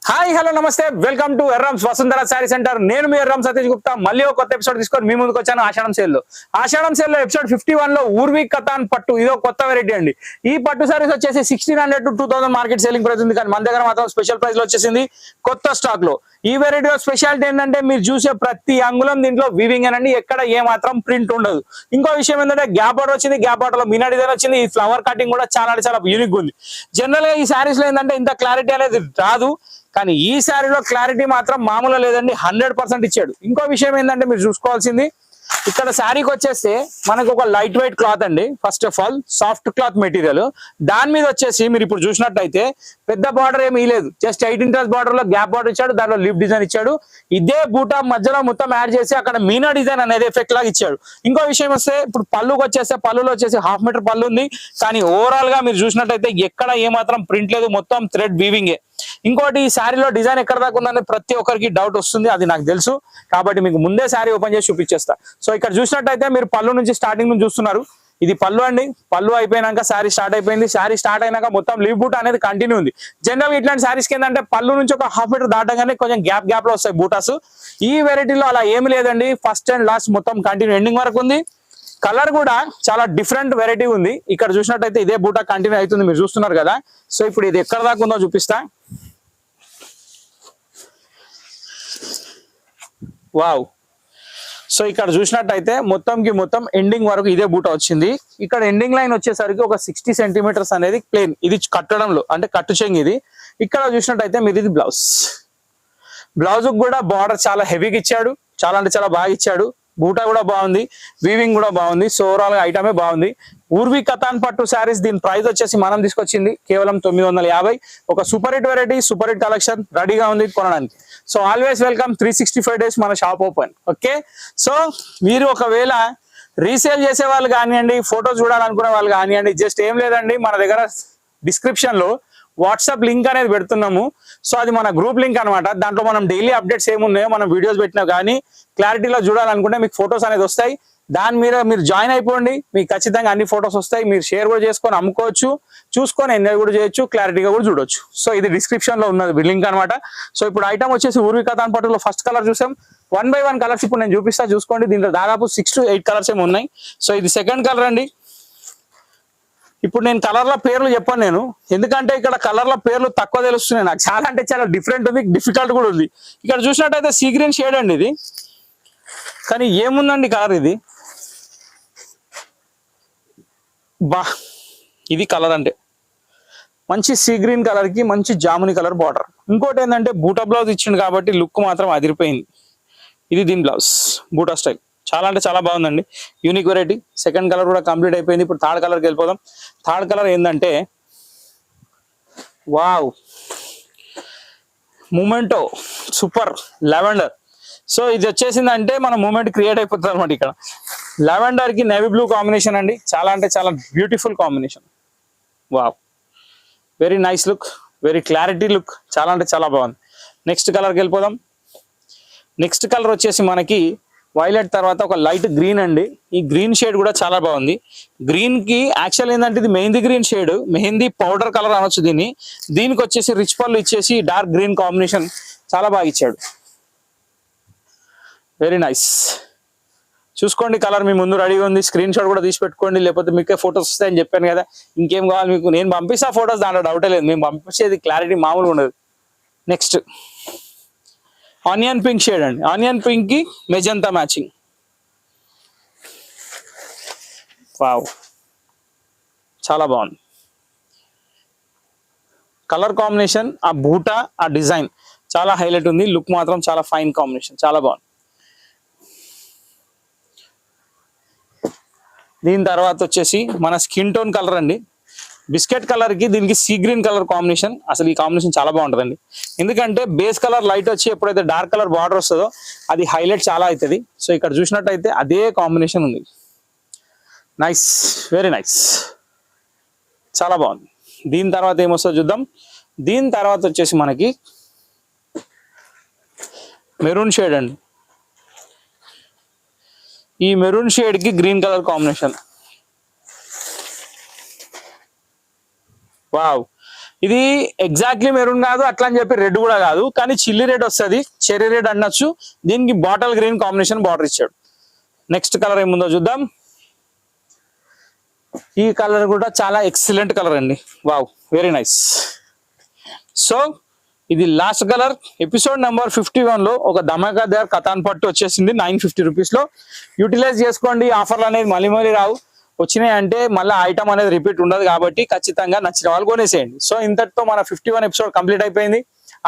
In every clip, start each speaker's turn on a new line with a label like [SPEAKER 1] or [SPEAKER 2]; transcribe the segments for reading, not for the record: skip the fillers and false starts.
[SPEAKER 1] Hi hello నమస్తే welcome to Erram's Vasundhara sari centre. నేను మీ ఎర్రమ్ సతీష్ గుప్తా మళ్ళీ ఒక కొత్త ఎపిసోడ్ తీసుకొని మీ ముందుకు వచ్చాను. ఆషాఢం సేల్ లో ఎపిసోడ్ 51 లో ఊర్వీ కథాన్ పట్టు ఇదో కొత్త వెరైటీ అండి. ఈ పట్టు సారీస్ వచ్చేసి 1600 to 2000 మార్కెట్ సేలింగ్ ప్రైస్ ఉంది, కానీ మన దగ్గర మాత్రం స్పెషల్ ప్రైస్ లో వచ్చేసింది కొత్త స్టాక్ లో. ఈ వెరైటీలో స్పెషాలిటీ ఏంటంటే మీరు చూసే ప్రతి అంగుళం దీంట్లో వీవింగ్ అనండి, ఎక్కడ ఏ మాత్రం ప్రింట్ ఉండదు. ఇంకో విషయం ఏంటంటే గ్యాప్ బార్డర్ వచ్చింది, గ్యాప్ బార్డర్ లో మీనా డిజైన్ వచ్చింది. ఈ ఫ్లవర్ కటింగ్ కూడా చాలా యూనిక్ ఉంది. జనరల్ గా ఈ శారీస్ లో ఏంటంటే ఇంత క్లారిటీ అనేది రాదు, కానీ ఈ శారీలో క్లారిటీ మాత్రం మామూలుగా లేదండి, 100% ఇచ్చాడు. ఇంకో విషయం ఏంటంటే మీరు చూసుకోవాల్సింది, ఇక్కడ శారీకి వచ్చేస్తే మనకు ఒక లైట్ వెయిట్ క్లాత్ అండి. First of all soft cloth material, దాని మీద వచ్చేసి మీరు ఇప్పుడు చూసినట్టయితే పెద్ద బార్డర్ ఏమీ లేదు, జస్ట్ 8 ఇంచెస్ బార్డర్ లో గ్యాప్ బార్డర్ ఇచ్చాడు, దాంట్లో లీఫ్ డిజైన్ ఇచ్చాడు. ఇదే బూటా మధ్యలో మొత్తం యాడ్ చేసి అక్కడ మీనా డిజైన్ అనేది ఎఫెక్ట్ లాగా ఇచ్చాడు. ఇంకో విషయం వస్తే ఇప్పుడు పళ్ళుకి వచ్చేస్తే పళ్ళులో వచ్చేసి 1/2 మీటర్ పళ్ళు ఉంది, కానీ ఓవరాల్ గా మీరు చూసినట్టయితే ఎక్కడ ఏమాత్రం ప్రింట్ లేదు, మొత్తం థ్రెడ్ వీవింగే. ఇంకోటి ఈ శారీలో డిజైన్ ఎక్కడ దాకా ఉందని ప్రతి ఒక్కరికి డౌట్ వస్తుంది, అది నాకు తెలుసు కాబట్టి మీకు ముందే శారీ ఓపెన్ చేసి చూపించేస్తా. సో ఇక్కడ చూసినట్టయితే మీరు పళ్ళు నుంచి స్టార్టింగ్ నుంచి చూస్తున్నారు, ఇది పళ్ళు అండి. పళ్ళు అయిపోయినాక శారీ స్టార్ట్ అయిపోయింది. శారీ స్టార్ట్ అయినాక మొత్తం లీవ్ బూటా అనేది కంటిన్యూ ఉంది. జనరల్ గా ఇట్లాంటి శారీస్ ఏంటంటే పళ్ళు నుంచి ఒక 1/2 మీటర్ దాటగానే కొంచెం గ్యాప్ లో వస్తాయి బూటాస్. ఈ వెరైటీలో అలా ఏమి లేదండి, ఫస్ట్ అండ్ లాస్ట్ మొత్తం కంటిన్యూ ఎండింగ్ వరకు ఉంది. కలర్ కూడా చాలా డిఫరెంట్ వెరైటీ ఉంది. ఇక్కడ చూసినట్టయితే ఇదే బూటా కంటిన్యూ అవుతుంది, మీరు చూస్తున్నారు కదా. సో ఇప్పుడు ఇది ఎక్కడ దాకా ఉందో చూపిస్తా. వావ్, సో ఇక్కడ చూసినట్టయితే మొత్తం ఎండింగ్ వరకు ఇదే బూటా వచ్చింది. ఇక్కడ ఎండింగ్ లైన్ వచ్చేసరికి ఒక 60 సెంటీమీటర్స్ అనేది ప్లేన్, ఇది కట్టడంలో అంటే కట్టు చెంగు ఇది. ఇక్కడ చూసినట్టయితే మీరు ఇది బ్లౌజ్ కూడా బార్డర్ చాలా హెవీగా ఇచ్చాడు, చాలా అంటే చాలా బాగా ఇచ్చాడు. బూటా కూడా బాగుంది, వీవింగ్ కూడా బాగుంది. సో ఓవరాల్ గా ఐటమే బాగుంది. ఊర్వీ కథాన్ పట్టు శారీస్, దీని ప్రైస్ వచ్చేసి మనం తీసుకొచ్చింది కేవలం 950. ఒక super hit variety, super hit collection రెడీగా ఉంది కొనడానికి. సో ఆల్వేస్ వెల్కమ్, 365 days మన షాప్ ఓపెన్. ఓకే, సో మీరు ఒకవేళ రీసేల్ చేసే వాళ్ళు కానివ్వండి, ఫోటోస్ చూడాలనుకునే వాళ్ళు కానివ్వండి, జస్ట్ ఏం లేదండి, మన దగ్గర డిస్క్రిప్షన్ లో వాట్సాప్ లింక్ అనేది పెడుతున్నాము. సో అది మన గ్రూప్ లింక్ అనమాట. దాంట్లో మనం డైలీ అప్డేట్స్ ఏమున్నాయో మనం వీడియోస్ పెట్టినా కానీ క్లారిటీలో చూడాలనుకుంటే మీకు ఫొటోస్ అనేది వస్తాయి. దాని మీద మీరు జాయిన్ అయిపోండి, మీకు ఖచ్చితంగా అన్ని ఫొటోస్ వస్తాయి. మీరు షేర్ కూడా చేసుకొని అమ్ముకోవచ్చు, చూసుకొని ఎంజాయ్ కూడా చేయొచ్చు, క్లారిటీగా కూడా చూడొచ్చు. సో ఇది డిస్క్రిప్షన్ లో ఉన్నది లింక్ అనమాట. సో ఇప్పుడు ఐటమ్ వచ్చేసి ఊర్వీ కథాన్ పట్టులో ఫస్ట్ కలర్ చూసాం. 1 by 1 కలర్స్ ఇప్పుడు నేను చూపిస్తా, చూసుకోండి. దీంట్లో దాదాపు 6 to 8 కలర్స్ ఏమి ఉన్నాయి. సో ఇది సెకండ్ కలర్ అండి. ఇప్పుడు నేను కలర్ల పేర్లు చెప్పాను నేను, ఎందుకంటే ఇక్కడ కలర్ల పేర్లు తక్కువ తెలుస్తున్నాయి నాకు. చాలా అంటే చాలా డిఫరెంట్ ఉంది, డిఫికల్ట్ కూడా ఉంది. ఇక్కడ చూసినట్టయితే సీ గ్రీన్ షేడ్ అండి ఇది, కానీ ఏముందండి కలర్ ఇది. బా, ఇది కలర్ అంటే మంచి సీ గ్రీన్ కలర్ కి మంచి జాముని కలర్ బార్డర్. ఇంకోటి ఏంటంటే బూటా బ్లౌజ్ ఇచ్చిండు కాబట్టి లుక్ మాత్రం అదిరిపోయింది. ఇది దీని బ్లౌజ్ బూటా స్టైల్, చాలా అంటే చాలా బాగుందండి, యూనిక్ వెరైటీ. సెకండ్ కలర్ కూడా కంప్లీట్ అయిపోయింది. ఇప్పుడు థర్డ్ కలర్కి వెళ్ళిపోదాం. థర్డ్ కలర్ ఏంటంటే వావ్, మూమెంటో సూపర్ లెవెండర్. సో ఇది వచ్చేసిందంటే మన మూమెంట్ క్రియేట్ అయిపోతుంది అనమాట. ఇక్కడ లెవెండర్ కి నేవీ బ్లూ కాంబినేషన్ అండి, చాలా అంటే చాలా beautiful combination. Wow, very nice look, very clarity look, చాలా అంటే చాలా బాగుంది. నెక్స్ట్ కలర్కి వెళ్ళిపోదాం. నెక్స్ట్ కలర్ వచ్చేసి మనకి వైలెట్ తర్వాత ఒక లైట్ గ్రీన్ అండి. ఈ గ్రీన్ షేడ్ కూడా చాలా బాగుంది. గ్రీన్ కి యాక్చువల్ ఏంటంటే ఇది mehndi green shade, mehndi powder colour అనొచ్చు దీన్ని. దీనికి వచ్చేసి రిచ్ పళ్ళు ఇచ్చేసి డార్క్ గ్రీన్ కాంబినేషన్ చాలా బాగా ఇచ్చాడు. Very nice. చూసుకోండి, కలర్ మీ ముందు రెడీగా ఉంది. స్క్రీన్ షాట్ కూడా తీసి పెట్టుకోండి, లేకపోతే మీకే ఫొటోస్ వస్తాయని చెప్పాను కదా. ఇంకేం కావాలి మీకు, నేను పంపిస్తా ఫొటోస్, దాంట్లో డౌటే లేదు. మేము పంపించేది క్లారిటీ మామూలుగా ఉండదు. నెక్స్ట్ ఆనియన్ పింక్ షేడ్ అండి. ఆనియన్ పింక్ కి మెజంతా మ్యాచింగ్. వావ్, చాలా బాగుంది కలర్ కాంబినేషన్. ఆ బూటా, ఆ డిజైన్ చాలా హైలైట్ ఉంది. లుక్ మాత్రం చాలా ఫైన్ కాంబినేషన్, చాలా బాగుంది. దీని తర్వాత వచ్చేసి మన స్కిన్ టోన్ కలర్ అండి. బిస్కెట్ కలర్ కి దీనికి సీ గ్రీన్ కలర్ కాంబినేషన్. అసలు ఈ కాంబినేషన్ చాలా బాగుంటుందండి, ఎందుకంటే బేస్ కలర్ లైట్ వచ్చి ఎప్పుడైతే డార్క్ కలర్ బార్డర్ వస్తుందో అది హైలైట్ చాలా అవుతుంది. సో ఇక్కడ చూసినట్టయితే అదే కాంబినేషన్ ఉంది. నైస్, వెరీ నైస్, చాలా బాగుంది. దీని తర్వాత ఏమొస్తుందో చూద్దాం. దీని తర్వాత వచ్చేసి మనకి మెరూన్ షేడ్ అండి. ఈ మెరూన్ షేడ్ కి గ్రీన్ కలర్ కాంబినేషన్. వావ్, ఇది ఎగ్జాక్ట్లీ మెరూన్ కాదు, అట్లా అని చెప్పి రెడ్ కూడా కాదు, కానీ చిల్లీ రెడ్ వస్తుంది, చెర్రీ రెడ్ అనొచ్చు. దీనికి బాటిల్ గ్రీన్ కాంబినేషన్ బార్డర్ ఇచ్చాడు. నెక్స్ట్ కలర్ ఏముందో చూద్దాం. ఈ కలర్ కూడా చాలా ఎక్సలెంట్ కలర్ అండి. Wow, very nice. సో ఇది లాస్ట్ కలర్. ఎపిసోడ్ నెంబర్ 51 లో ఒక ధమాకాదార్ కథాన్ పట్టు వచ్చేసింది 950 రూపీస్ లో. యూటిలైజ్ చేసుకోండి. ఆఫర్లు అనేది మళ్ళీ రావు. వచ్చినాయి అంటే మళ్ళీ ఐటమ్ అనేది రిపీట్ ఉండదు, కాబట్టి ఖచ్చితంగా నచ్చిన వాళ్ళు కొనేసేయండి. సో ఇంతటితో మన 51 ఎపిసోడ్ కంప్లీట్ అయిపోయింది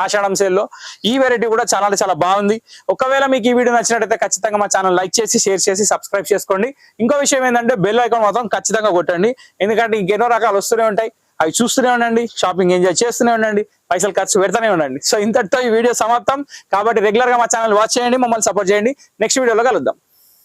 [SPEAKER 1] ఆషాఢం సేల్లో. ఈ వెరైటీ కూడా చాలా బాగుంది. ఒకవేళ మీకు ఈ వీడియో నచ్చినట్టయితే ఖచ్చితంగా మా ఛానల్ లైక్ చేసి, షేర్ చేసి, సబ్స్క్రైబ్ చేసుకోండి. ఇంకో విషయం ఏంటంటే బెల్ ఐకాన్ మాత్రం ఖచ్చితంగా కొట్టండి, ఎందుకంటే ఇంకెన్నో రకాలు వస్తూనే ఉంటాయి. అవి చూస్తూనే ఉండండి, షాపింగ్ ఎంజాయ్ చేస్తూనే ఉండండి, పైసలు ఖర్చు పెడతానే ఉండండి. సో ఇంతటితో ఈ వీడియో సమాప్తం. కాబట్టి రెగ్యులర్ గా మా ఛానల్ వాచ్ చేయండి, మమ్మల్ని సపోర్ట్ చేయండి. నెక్స్ట్ వీడియోలో కలుద్దాం.